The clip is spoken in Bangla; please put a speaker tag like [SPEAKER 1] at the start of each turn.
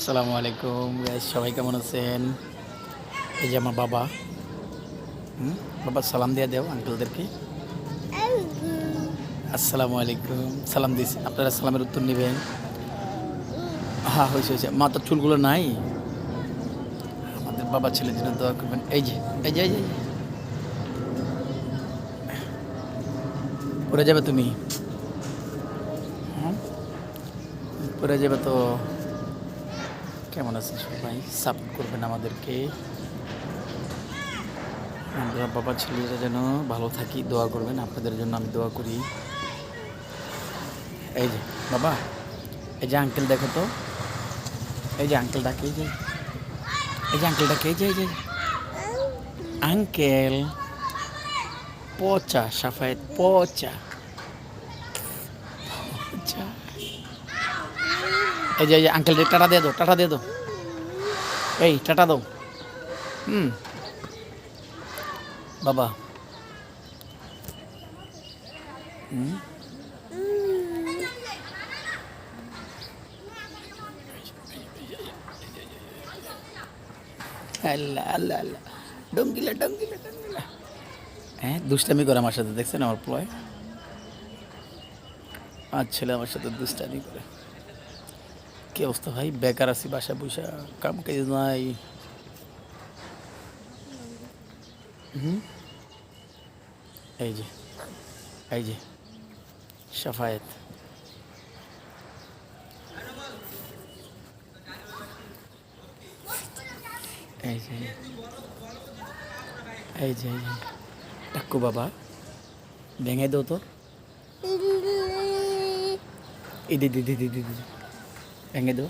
[SPEAKER 1] আসসালামু আলাইকুম গাইস, সবাই কেমন আছেন? এই যে আমার বাবা। বাবা সালাম দিয়ে দেও আঙ্কেলদেরকে। আসসালামু আলাইকুম সালাম দিস, আপনারা সালামের উত্তর নেবেন। হ্যাঁ হয়েছে হয়েছে, মাথার চুলগুলো নাই। আমাদের বাবা ছেলের জন্য দোয়া করবেন। এই যে এই যে এই যে পড়ে যাবে তুমি, পড়ে যাবে তো। কেমন আছেন সবাই? সাপোর্ট করবেন আমাদেরকে। আমরা বাবা ছেলেরা যেন ভালো থাকি, দোয়া করবেন। আপনাদের জন্য আমি দোয়া করি। এই যে বাবা, এই যে আঙ্কেল দেখো তো, এই যে আঙ্কেল ডাকে, এই যে এই যে আঙ্কেল ডাকে, এই যে এই যে আঙ্কেল পচা সাফায়েত পচা পচা। এই যে আঙ্কেল টাটা দিয়ে দাও, টাটা দিয়ে দাও, এই টাটা দাও। বাবা আল্লাহ আল্লাহ আল্লাহ, ডঙ্গিলা ডঙ্গিলা ডঙ্গিলা। হ্যাঁ দুষ্টামি করে আমার সাথে, দেখছেন আমার প্লয়? আর ছেলে আমার সাথে দুষ্টামি করে। কি অবস্থা ভাই, বেকার আছি বাসায় বসে, কাম কাজ নাই। এই যে এই যে সাফায়েত, এই যে এই যে এই যে টাক্কু বাবা ভেঙে দাও তো, এই দিদি দিদি দিদি ভেঙে দাও।